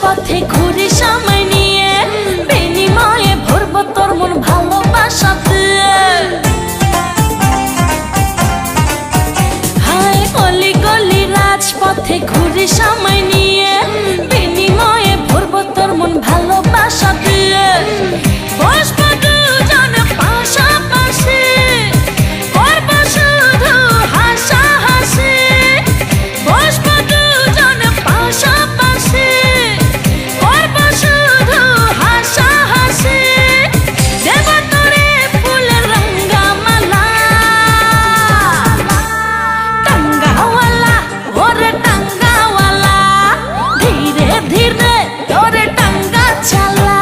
পথে ঘুরে সময় নিয়ে বিনিময়ে ভরবো তোর মন ভালোবাসাতে। হায় অলি গলি রাজপথে ঘুরে সময় নিয়ে বিনিময়ে ভরবো তোর মন ভালোবাসাতে। বসবো দুজন পাশাপাশি, করবো শুধু হাসাহাসি। বসবো দুজন পাশাপাশি, করবো শুধু হাসাহাসি। দেব তোরে ফুলের রঙ্গমালা। টাঙ্গাওয়ালা ওরে টাঙ্গাওয়ালা, ধীরে ধীরে তোরে টাঙ্গা চালা।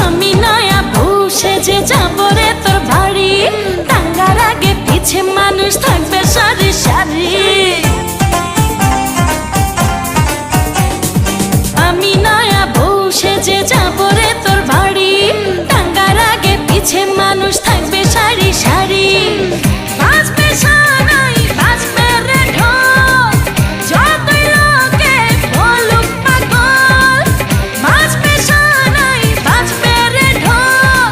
আমি নয়া বসে যে যাবো রে তোর বাড়ি, টাঙ্গার আগে পিছে মানুষ থাকবে সারি সারি। আমি নয়া বসে যে যাবো রে তোর বাড়ি, টাঙ্গার আগে পিছে মানুষ থাকবে সারি সারি। বাজবে সানাই বাজবে রে ঢোল, যতই লোকে বলুক পাগল। বাজবে সানাই বাজবে রে ঢোল,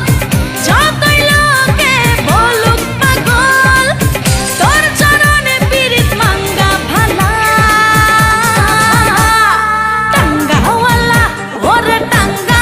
যতই লোকে বলুক পাগল। তোর চরণে পীড়িত মাঙ্গা ভালা। টাঙ্গাওয়ালা ওরে টাঙ্গা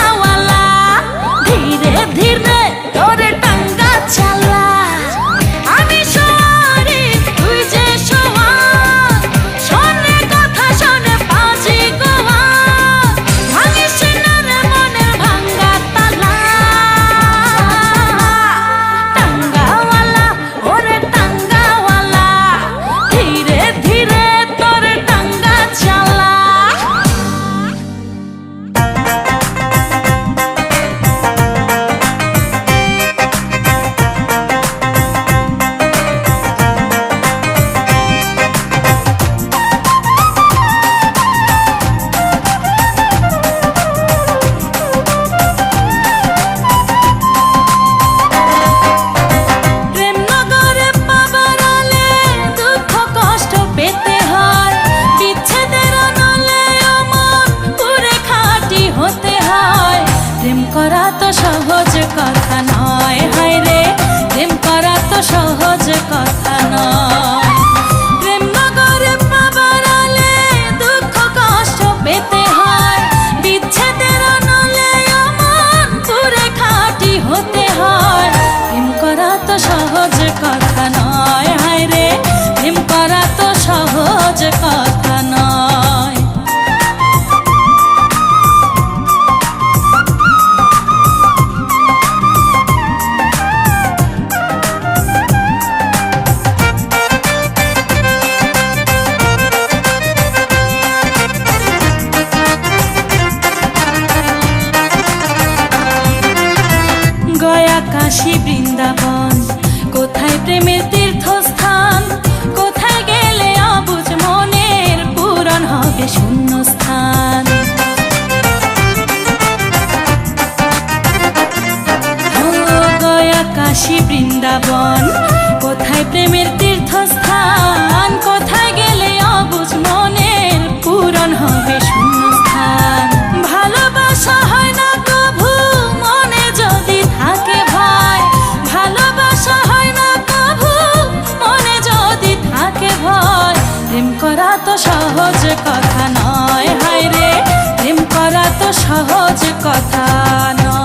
বৃন্দাবন, কোথায় প্রেমের তীর্থস্থান, কোথায় গেলে অবুঝ মনের পূরণ হবে শূন্যস্থান। গয়া কাশী বৃন্দাবন, কোথায় প্রেমের তীর্থস্থান, কোথায় গেলে অবুঝ মনের পূরণ হবে শূন্যস্থান। ভালোবাসা হয় না কভু মনে যদি থাকে ভয়, ভালোবাসা হয় না কভু মনে যদি থাকে ভয়। প্রেম করা তো সহজ কথা নয়, হায় রে প্রেম করা তো সহজ কথা নয়।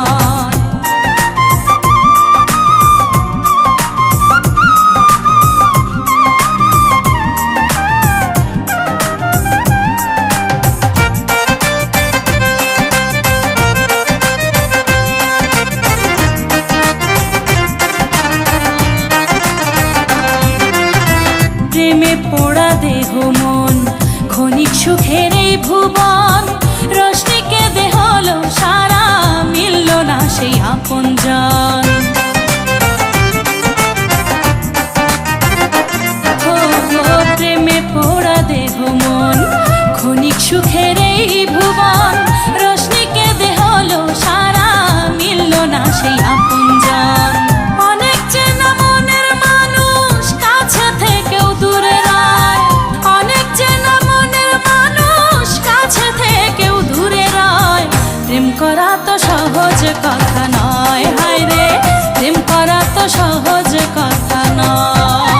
প্রেমে পোড়া দেহ মন, ক্ষণিক সুখের এই ভুবন, রশ্মিকে দেহ হলো সারা, মিলল না সেই আপনজন। প্রেমে পোড়া দেহ মন, ক্ষণিক সুখের এই ভুবন, রশ্মিকে দেহ হলো সারা, মিলল না সেই আপনজন। অনেক চেনা মনের মানুষ কাছে থেকেও দূরে রয়, অনেক চেনা মনের মানুষ কাছে থেকেও দূরে রয়। প্রেম করা তো সহজ কথা নয়, হায় রে প্রেম করা তো সহজ কথা নয়।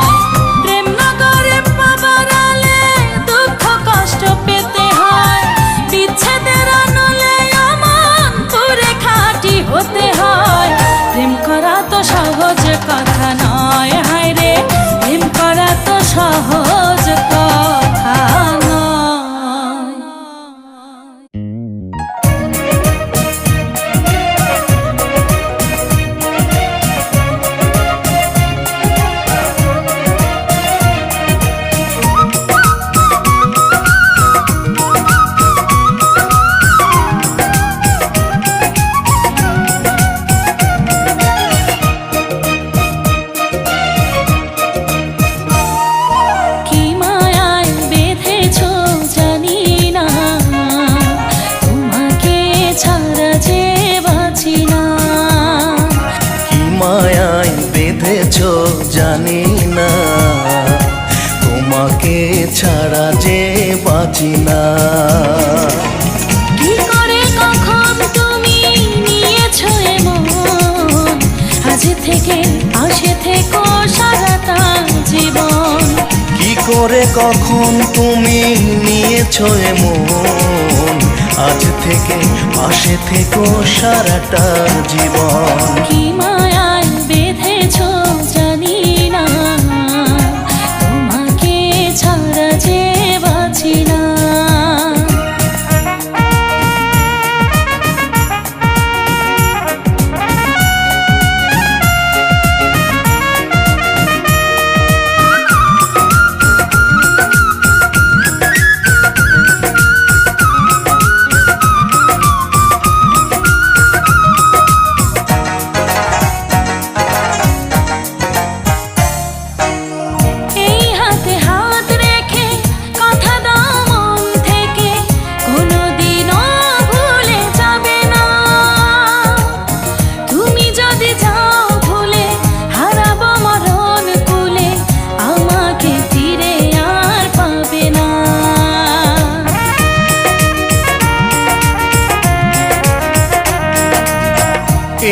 প্রেম নগরে পাবার আলে দুঃখ কষ্ট পেতে হয়, বিচ্ছেদের আনলে অমন পুরে খাঁটি হতে হয়। প্রেম করা তো সহজ কথা নয়, হায় রে প্রেম করা তো সহজ কথা নয়। কি মায়ায় বেঁধেছো জানি না, তোমাকে ছাড়া যে বাঁচি না। কি মায়ায় বেঁধেছো জানি না, তোমাকে ছাড়া যে বাঁচি না। কি করে কখন তুমি নিয়েছো এমন, আজ থেকে পাশে থেকো সারাটা জীবন। কি করে কখন তুমি নিয়েছো এমন, আজ থেকে পাশে থেকো সারাটা জীবন। কি মায়ায় বেঁধেছো জানি না, তোমাকে ছাড়া যে বাঁচি না। এই হাতে হাত রেখে কথা দাও মন থেকে, কোনোদিনও ভুলে যাবে না। তুমি যদি যাও ভুলে হারাবো মরণ কুলে, আমাকে ফিরে আর পাবে না।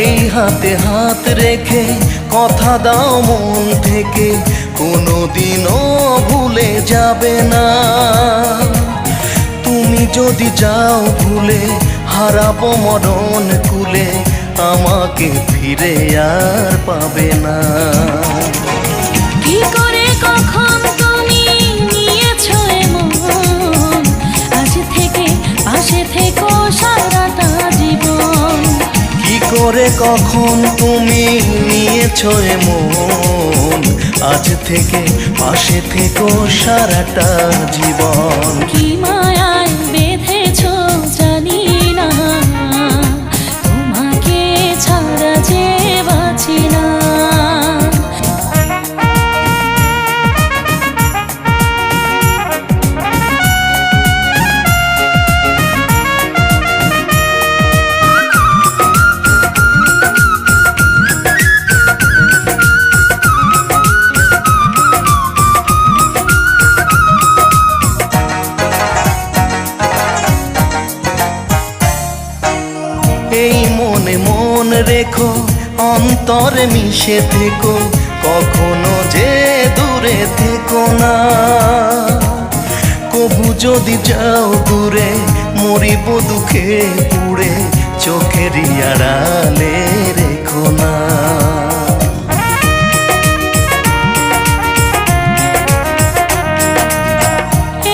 এই হাতে হাত রেখে কথা দাও মন থেকে, কোনোদিনও ভুলে যাবে না। তুমি যদি যাও ভুলে হারাবো মরণ কুলে, আমাকে ফিরে আর পাবে না। কি করে কখন তুমি নিয়েছো এমন, আজ থেকে পাশে থেকো সারাটা জীবন। কি করে কখন তুমি নিয়েছো এমন, আজ থেকে পাশে থেকো সারাটা জীবন। কি মায়ায় বেঁধেছো জানি না, তোমাকে ছাড়া যে বাঁচি না। মনে মন রেখো, অন্তরে মিশে থেকো, কখনো যে দূরে থেকো না। কবু যদি যাও দূরে, মরিব দুঃখে পুড়ে, চোখেরই আড়ালে রেখো না।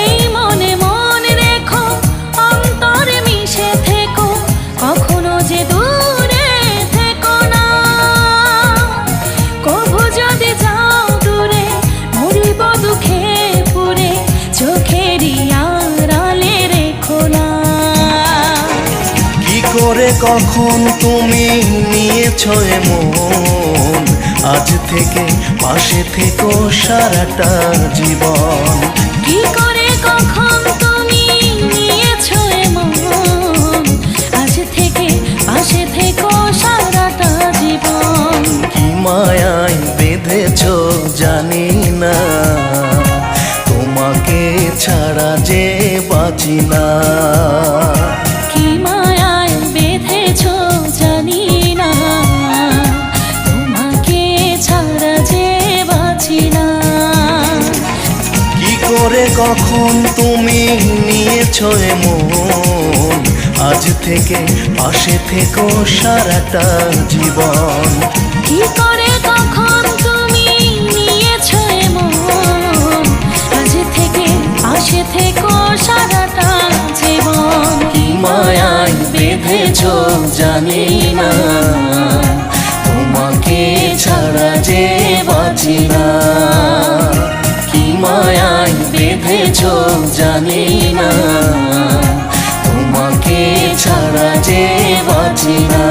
এই মনে মন রেখো, অন্তরে মিশে থেকো, কখনো যে দূরে থেকো না। কবু যদি যাও দূরে, মরিব দুঃখে পুড়ে, চোখেরই আড়ালে রেখো না। কি করে কখন তুমি নিয়েছো এমন, আজ থেকে পাশে থেকো সারাটা জীবন। কি করে কখন তুমি নিয়েছো এমন, আজ থেকে পাশে থেকো সারাটা জীবন। কি মায়ায় বেঁধেছো জানি না, তোমাকে ছাড়া যে বাঁচি না। কি মায়ায় বেঁধেছো জানি না, তোমাকে ছাড়া যে বাঁচি না। কি করে কখন তুমি নিয়েছো এমন, আজ থেকে পাশে থেকো সারাটা জীবন। কি করে কখন তুমি নিয়েছো এমন, আজ থেকে পাশে থেকো সারাটা জীবন। কি মায়ায় বেঁধেছো জানি না, তোমাকে ছাড়া যে বাঁচি না। কি মায়ায় বেঁধেছো জানি না, তোমাকে ছাড়া যে বাঁচি না।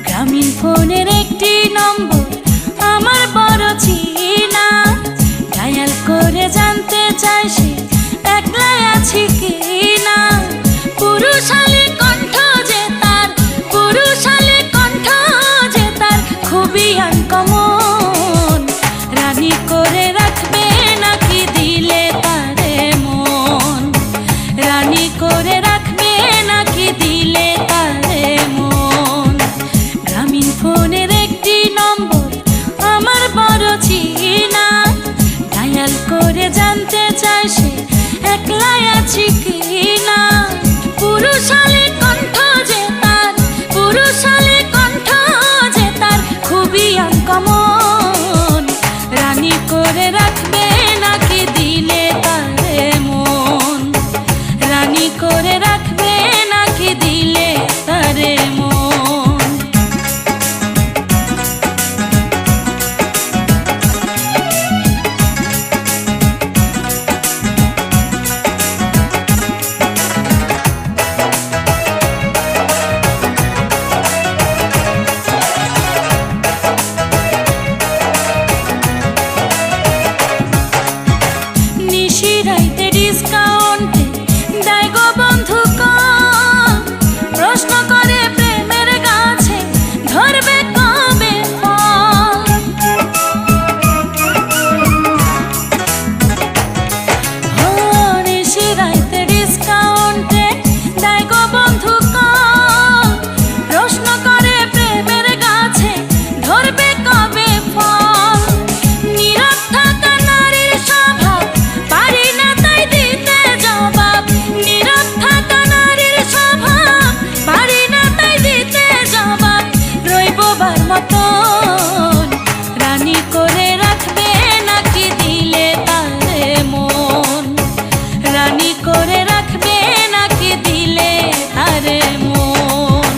গ্রামীণ ফোনের একটি নম্বর আমার বড় চিনা, ডায়াল করে জানতে চাই সে একলা আছি কি না। পুরুষালী কণ্ঠ যে তার, পুরুষালী কণ্ঠ যে তার খুবই আনকমন। রানী করে রাখবে নাকি দিলে তারে মন, রানী করে রাখবে নাকি দিলে তারে মন। গ্রামীণ ফোনের একটি নম্বর আমার বড় চিনা, ডায়াল করে জানতে চাই সে একলা আছি কি না। পুরুষালী কণ্ঠ যে তার, পুরুষালী কণ্ঠ যে তার খুবই আনকমন। রানী করে রাখবে নাকি দিলে তারে মন, রানী করে রাখবে নাকি দিলে তারে মন। নিশিরাইতে ডিসকাউন্টে দেয় গো বন্ধু কম, প্রশ্ন করে প্রেমের গাছে ধরবে কবে ফল। নিশিরাইতে ডিসকাউন্টে দেয় গো বন্ধু কম, প্রশ্ন করে প্রেমের গাছে ধরবে কবে ফল। নীরব থাকা নারীর স্বভাব, পারি না তাই দিতে জবাব। নীরব থাকা নারীর স্বভাব, পারি না তাই দিতে জবাব। রইবার মতন রানী করে রাখবে নাকি দিলে তারে মন, রানী করে রাখবে নাকি দিলে তারে মন।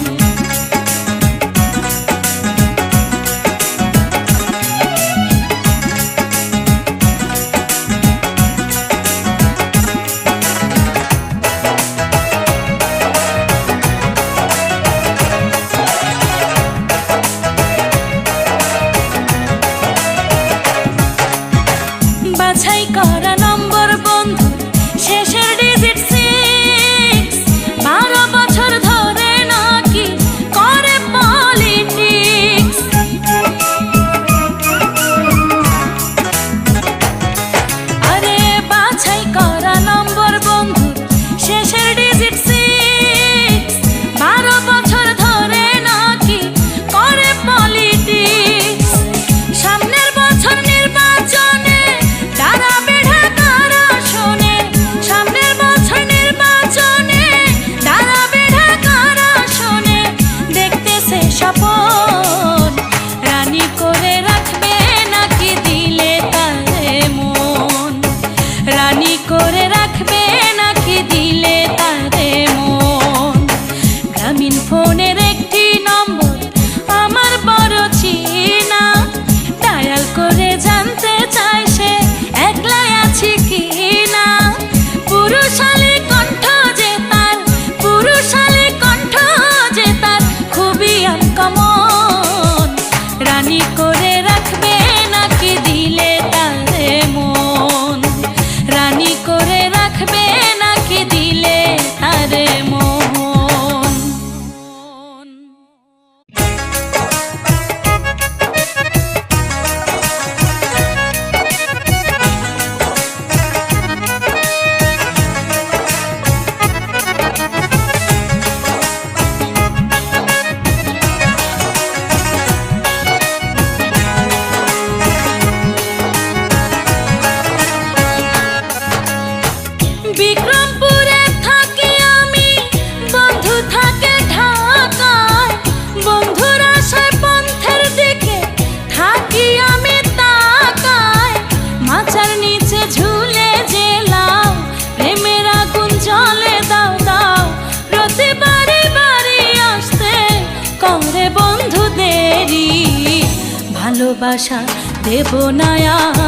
ভালোবাসা দেব না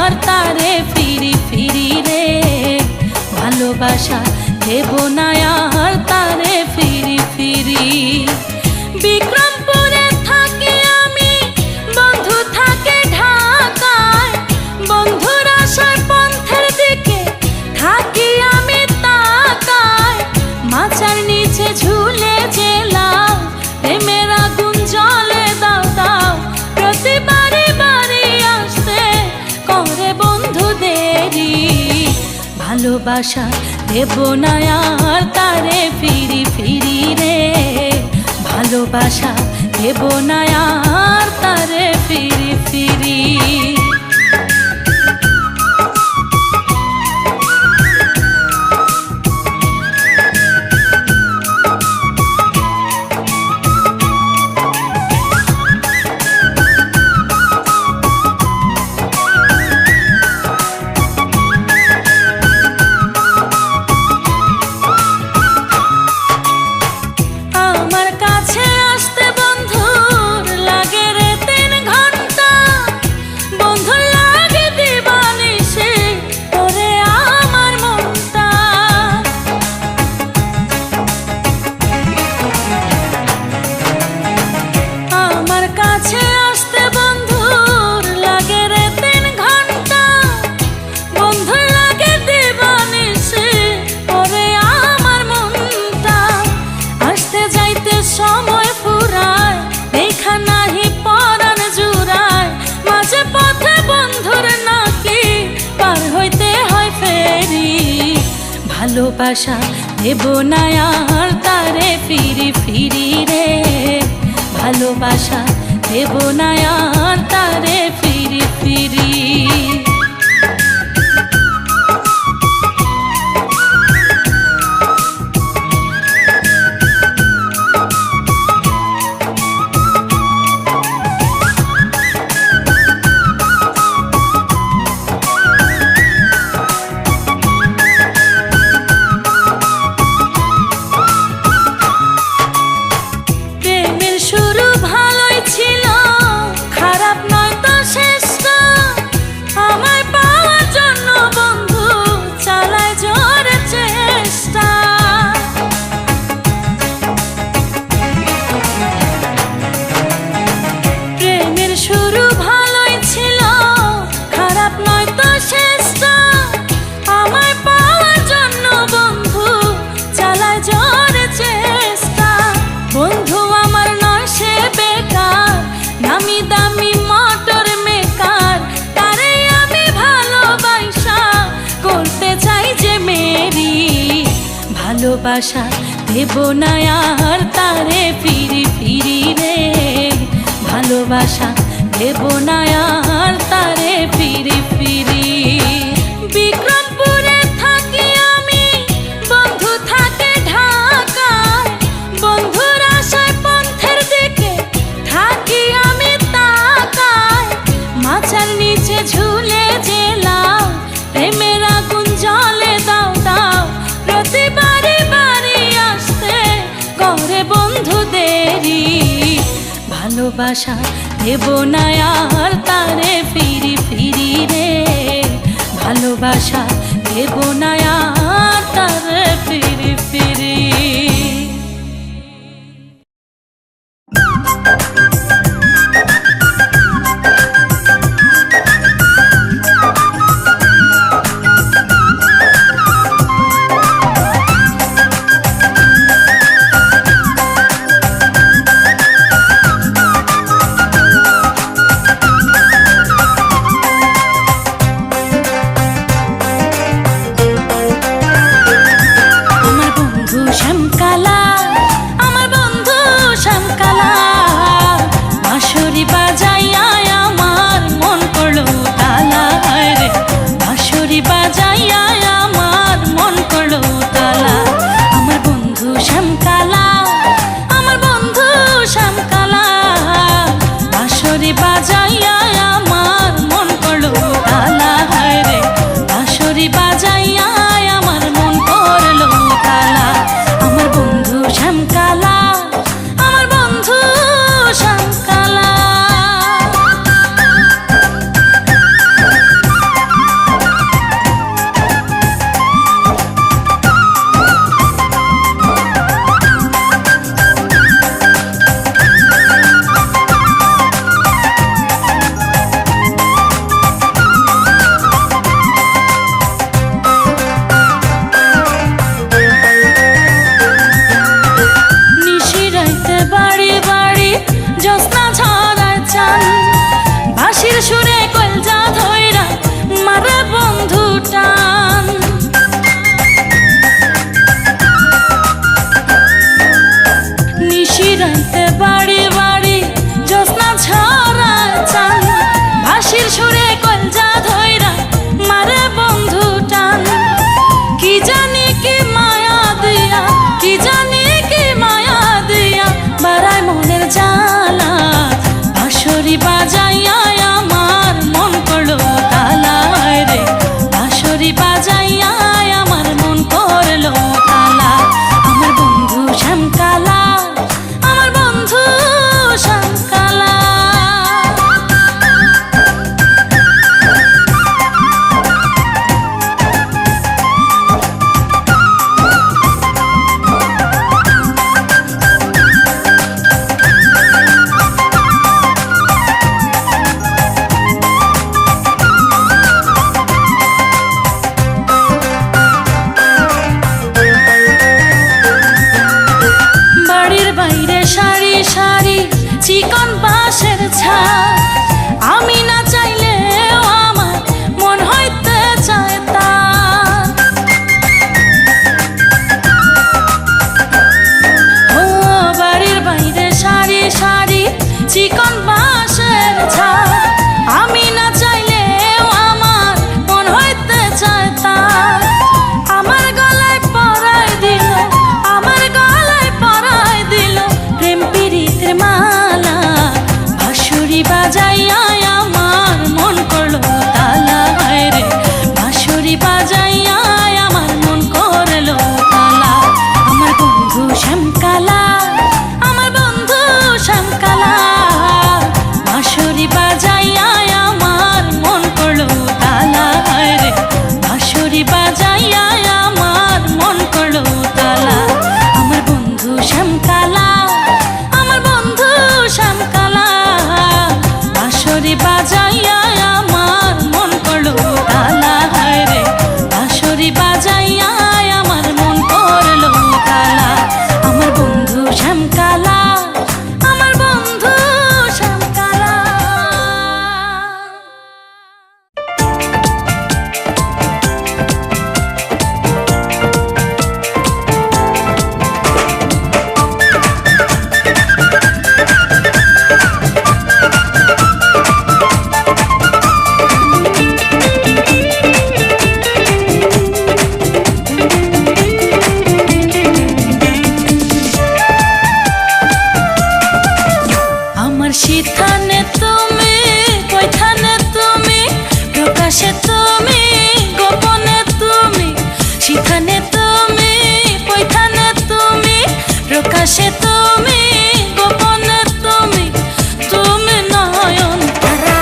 আর তারে ফিরি ফিরি রে, ভালোবাসা দেব না আর তারে ফিরি ফিরি। বিক্রমপুরে থাকি আমি, বন্ধু থাকে ঢাকায়, বন্ধুর আশায় পন্থের দিকে থাকি আমি তাকায়। মাচার নিচে ঝুলে জেলাও, প্রেমের আগুন জ্বলে দাও দাও, প্রতিবারে বাড়ি আসতে করে বন্ধু দেরি। ভালোবাসা দেব না আর তারে ফিরি ফিরি রে, ভালোবাসা দেব না আর তারে ফিরি ফিরি। ভালোবাসা দেব না আর তারে ফিরি ফিরি রে, ভালোবাসা দেব না আর তারে ফিরি ফিরি। ভালোবাসা দেব না আর তারে ফিরি ফিরি রে, ভালোবাসা দেব না আর তারে ফিরি ফিরি। বিক্রমপুরে থাকি আমি, বন্ধু থাকে ঢাকায়, বন্ধুর আশায় পন্থের দিকে থাকি আমি তাকায়। মাচার নিচে ঝুলে জেলাও, প্রেমের আগুন জ্বলে দাও দাও, প্রতিবারে বাড়ি আসতে করে বন্ধু দেরি। ভালোবাসা দেব না আর তারে ফিরি ফিরি রে, ভালোবাসা দেব না আর তারে ফিরি ফিরি। বাজাইয়া আমার মন করলো তালা রে, বাঁশরি বাজাইয়া আমার মন করলো তালা। আমার বন্ধু শ্যামকালা, আমার বন্ধু শ্যামকালা। বাড়ির বাইরে সারি সারি চিকন বাঁশের ছাদ, আমি না চাইলেও আমার মন হইতে চায় তার। ও বাড়ির বাইরে সারি সারি চিকন বাঁশের ছাদ, আমি না চাইলেও আমার মন হইতে চায় তার। আমার গলায় পরায় দিল, আমার গলায় পরায় দিল প্রেম পীড়িতের মালা। বাঁশরি বাজাইয়া আমার মন করলো তালা রে, বাঁশরি বাজাইয়া আমার মন করলো তালা। আমার বন্ধু শ্যামকালা, আমার বন্ধু শ্যামকালা, বাঁশরি বাজাইয়া আমার মন করলো তালা রে, বাঁশরি বাজাইয়া আমার মন করলো তালা। আমার বন্ধু শ্যামকালা, আমার বন্ধু শ্যামকালা, বাঁশরি বাজাইয়া আমার মন করলো তালা রে, বাঁশরি বাজাইয়া আমার মন করলো তালা। আমার বন্ধু শ্যামকালা, আমার বন্ধু শ্যামকালা। আমার সিথানে তুমি, কৈথানে তুমি, প্রকাশে তুমি, গোপনে তুমি। সিথানে তুমি, কৈথানে তুমি, প্রকাশে তুমি, গোপনে তুমি। তুমি নয়ন তারা,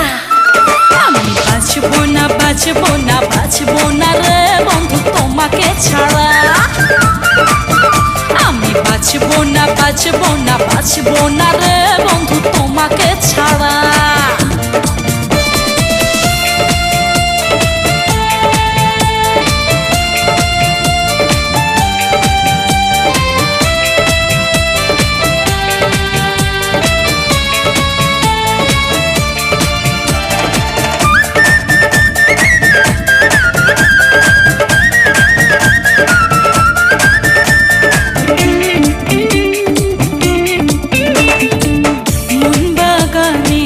আমি বাঁচবো না বাঁচবো না বাঁচবো না রে বন্ধু তোমাকে ছাড়া। আমি বাঁচবো না বাঁচবো না বাঁচবো না রে বন্ধু তোমাকে ছাড়া। মন বাগানে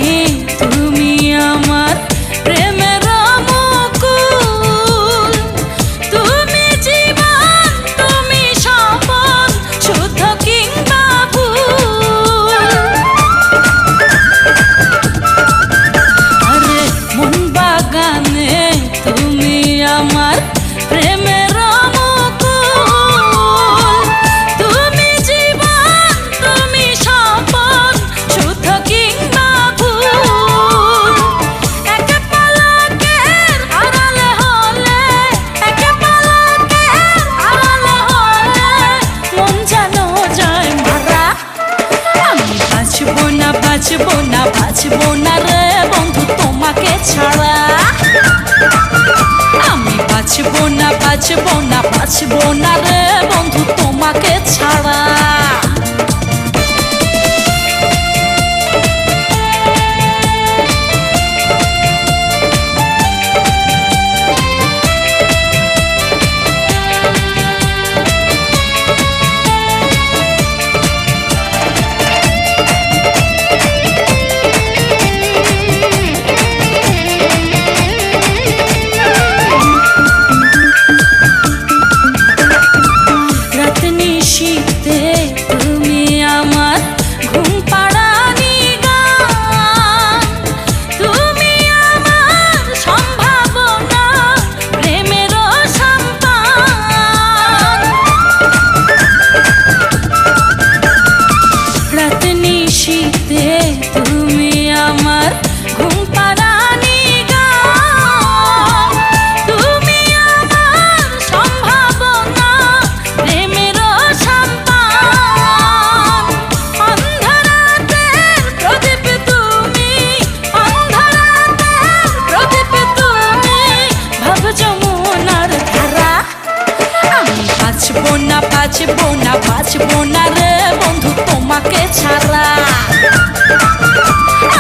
না বাঁচবো না বাঁচবো না রে বন্ধু তোমাকে ছাড়া।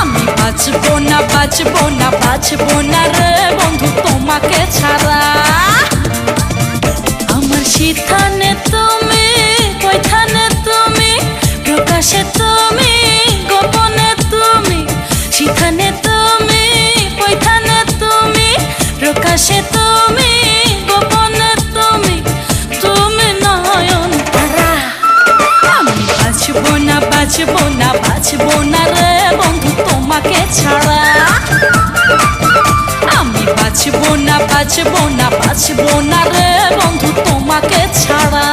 আমি বাঁচবো না বাঁচবো না বাঁচবো না রে বন্ধু তোমাকে ছাড়া। আমার সিদ্ধানে তুমি, কৈথানে তুমি, প্রকাশে তুমি, গোপনে তুমি। সিদ্ধানে তুমি, কৈথানে তুমি, প্রকাশে তুমি, গোপনে তুমি, তুমি নয়ন তারা। আমি বাঁচবো না বাঁচবো না বাঁচবো না রে বন্ধু তোমাকে ছাড়া। আমি বাঁচবো না বাঁচবো না বাঁচবো না রে বন্ধু তোমাকে ছাড়া।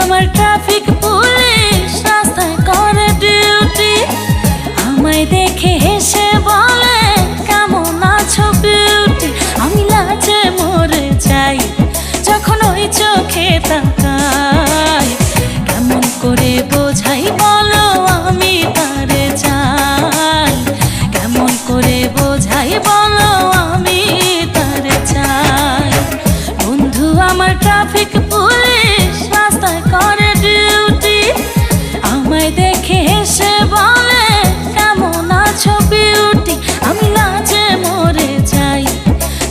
আমার ট্রাফিক পুলিশ রাস্তায় করে ডিউটি, আমায় দেখে হেসে বলে কেমন আছো বিউটি। আমি লাজে মরে যাই যখন ওই চোখে তাকাই, কেমন করে বোঝাই বলো আমি তারে চাই। কেমন করে বোঝাই বলো আমি তারে চাই। বন্ধু আমার ট্রাফিক পুলিশ রাস্তায় করে ডিউটি, আমায় দেখে হেসে বলে কেমন আছো বিউটি। আমি লাজে মরে যাই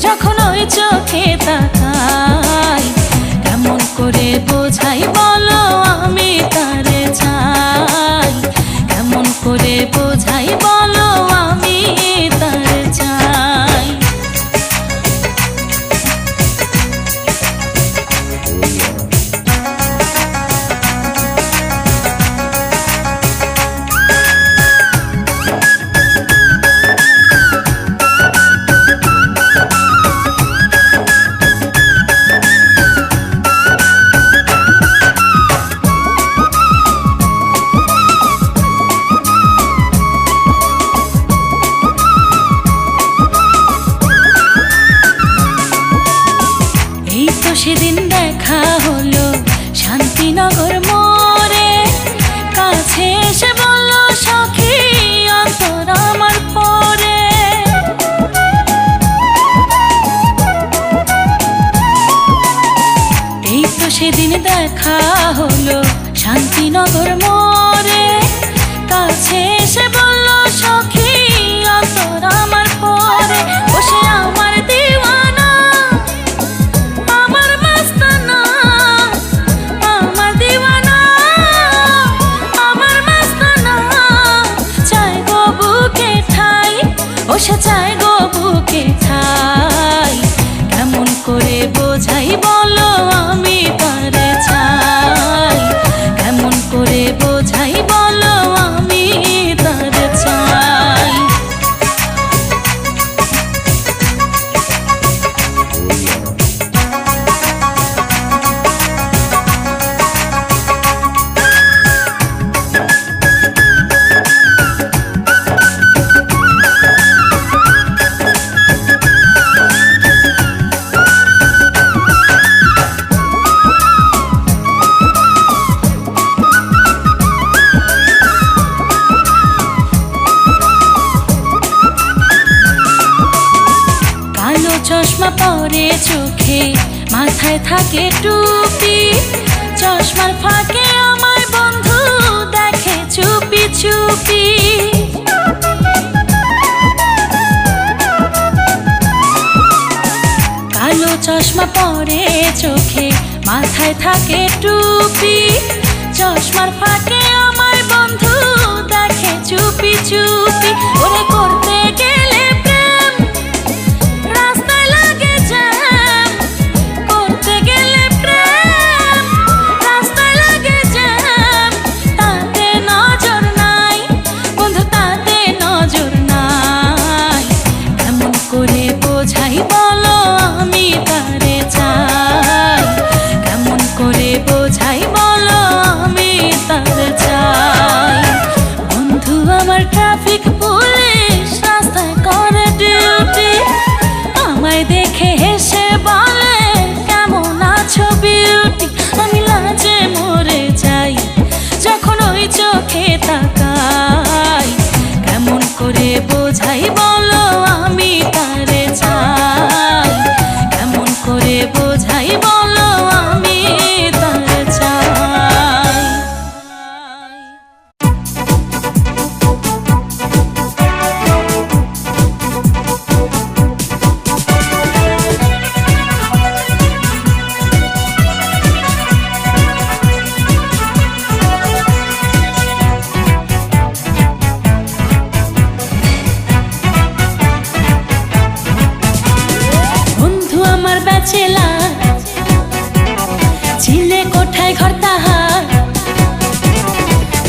যখন ওই চোখে তাকাই, কেমন করে বোঝাই বলো আমি তারে চাই। কেমন করে বোঝাই বলো আমি তারে চাই। সেদিন দেখা হলো শান্তিনগর মোড়ে, কাছে এসে বলল সখী অন্তর আমার পরে। এই তো সেদিন দেখা হলো শান্তিনগর মোড়ে, কাছে এসে বলল সখী অন্তর আমার পরে। বসে আমার দিওয়ানা বসে চাই গো বুকে ঠাই। কেমন করে বোঝাই বলো আমি তারে চাই। কেমন করে বোঝাই বলো আমি তারে চাই। চশমা পরে চোখে, মাথায় থাকে টুপি, চশমার ফাঁকে আমায় বন্ধু দেখে চুপি চুপি। কালো চশমা পরে চোখে, মাথায় থাকে টুপি, চশমার ফাঁকে আমায় বন্ধু দেখে চুপি চুপি। ওরে করতে গেলে বোঝাই বলো আমি তারে চাই। কেমন করে বোঝাই বলো আমি তারে চাই। ব্যাচেলার, চিলে কোঠায় ঘর তাহার।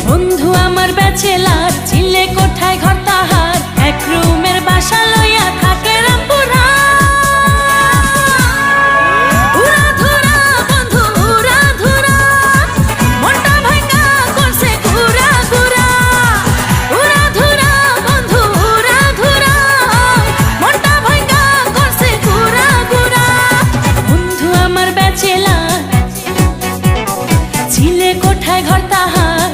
বন্ধু আমার ব্যাচেলার, চিলে কোঠায় ঘর তাহার, এক রুমের বাসা লইয়া থাকে রামপুরা। উড়াধুরা বন্ধু উড়াধুরা, মনটা ভাঙা করছে ঘুরা ঘুরা। উড়াধুরা বন্ধু উড়াধুরা, মনটা ভাঙা করছে ঘুরা ঘুরা। বন্ধু আমার ব্যাচেলার, চিলে কোঠায় ঘর তাহার।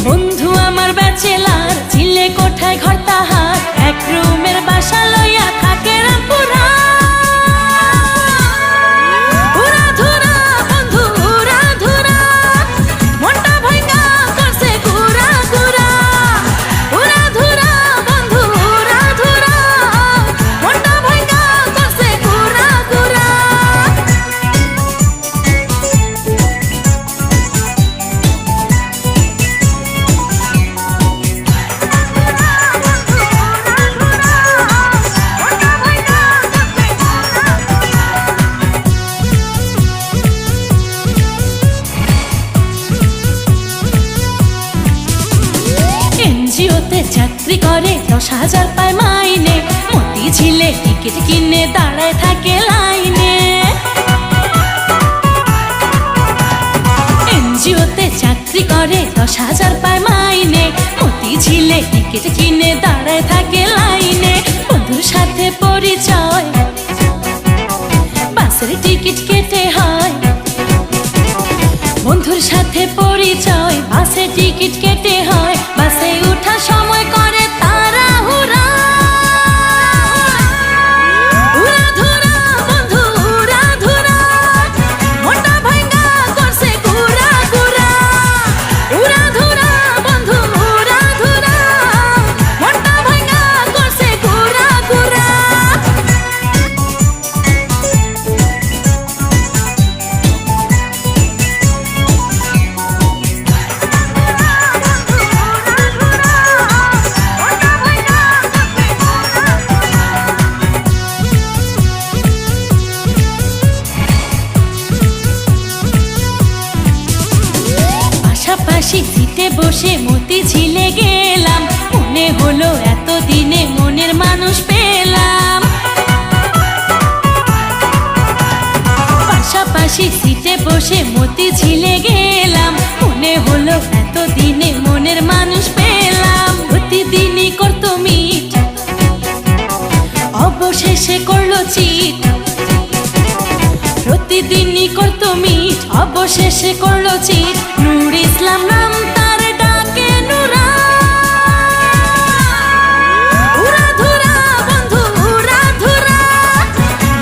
বন্ধু আমার ব্যাচেলার, চিলে কোঠায় ঘর তাহার, এক রুমের বাসা লইয়া থাকে রামপুরা। উড়াধুরা বন্ধু উড়াধুরা, মনটা ভাঙা করছে ঘুরা ঘুরা। উড়াধুরা বন্ধু উড়াধুরা, মনটা ভাঙা করছে ঘুরা ঘুরা। এনজিওতে চাকরি করে, 10,000 পায় মাইনে, মতি ঝিলে টিকিট কিনে দাঁড়ায় থাকে লাইনে। এনজিওতে চাকরি করে, 10,000 পায় মাইনে, মতি ঝিলে টিকিট কিনে দাঁড়ায় থাকে লাইনে। বন্ধুর সাথে পরিচয়, বাসের টিকিট কেটে হয়। বন্ধুর সাথে পরিচয়, বাসে টিকিট কেটে হয়। বাসে উঠার সময় করে তাড়াহুড়া। উড়াধুরা বন্ধু উড়াধুরা, মনটা ভাঙা করছে ঘুরা ঘুরা। উড়াধুরা বন্ধু উড়াধুরা, মনটা ভাঙা করছে ঘুরা ঘুরা। পাশাপাশি সিটে বসে মতি ঝিলে গেলাম, মনে হলো এতদিনে মনের মানুষ পেলাম। পাশাপাশি সিটে বসে মতি ঝিলে গেলাম, মনে হলো এতদিনে মনের মানুষ পেলাম। প্রতিদিনই করতো মিট, অবশেষে করলো চিট। প্রতিদিনই করতো মিট, অবশেষে করলো চিট। নূর ইসলাম নাম তার, ডাকে নুরা। উড়াধুরা বন্ধু উড়াধুরা,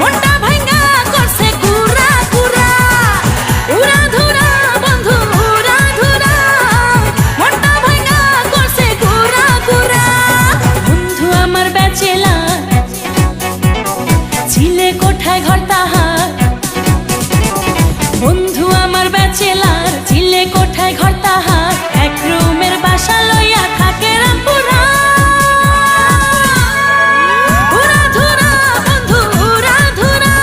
মনটা ভাঙা করছে ঘুরা ঘুরা। উড়াধুরা বন্ধু উড়াধুরা, মনটা ভাঙা করছে ঘুরা ঘুরা। বন্ধু আমার ব্যাচেলার, চিলে কোঠায় ঘর তাহার। বন্ধু আমার ব্যাচেলার, চিলে কোঠায় ঘর তাহার, এক রুমের বাসা লইয়া থাকে রামপুরা। উড়াধুরা বন্ধু উড়াধুরা,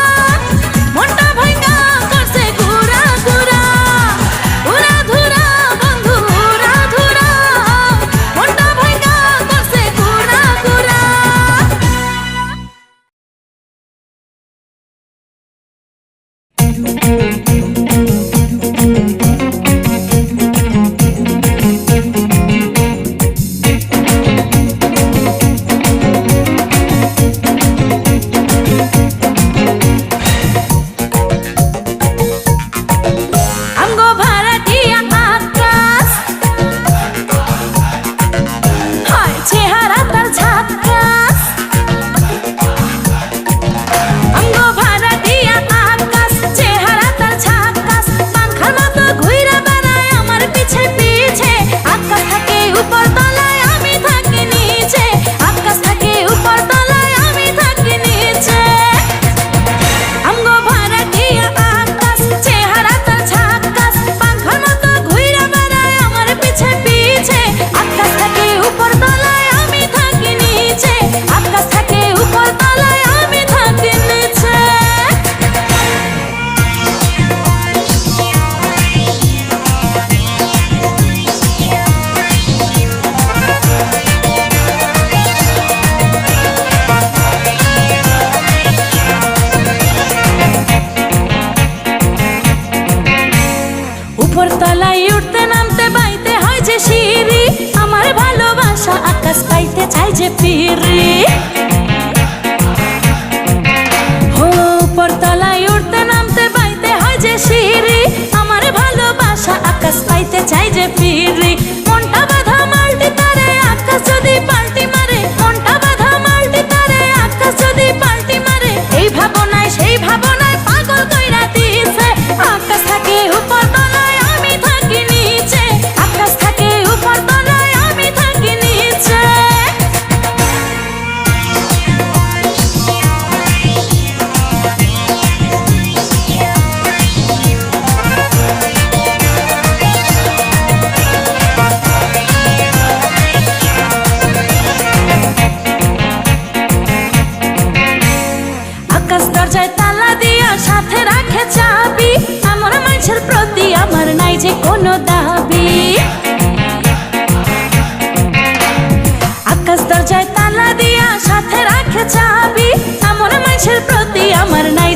মনটা ভাঙা করছে ঘুরা ঘুরা। উড়াধুরা বন্ধু উড়াধুরা, মনটা ভাঙা করছে ঘুরা ঘুরা। আমগো ভাড়াটিয়া আকাশ, হয় চেহারা তার ঝাক্কাস। আমগো ভাড়াটিয়া আকাশ, চেহারা তার ঝাক্কাস। তালা দিয়া সাথে রাখে চাবি, এমন মানুষের প্রতি আমার নাই যে কোনো দাবি। আকাশ দরজায় তালা দিয়া সাথে রাখে চাবি, এমন মানুষের প্রতি আমার নাই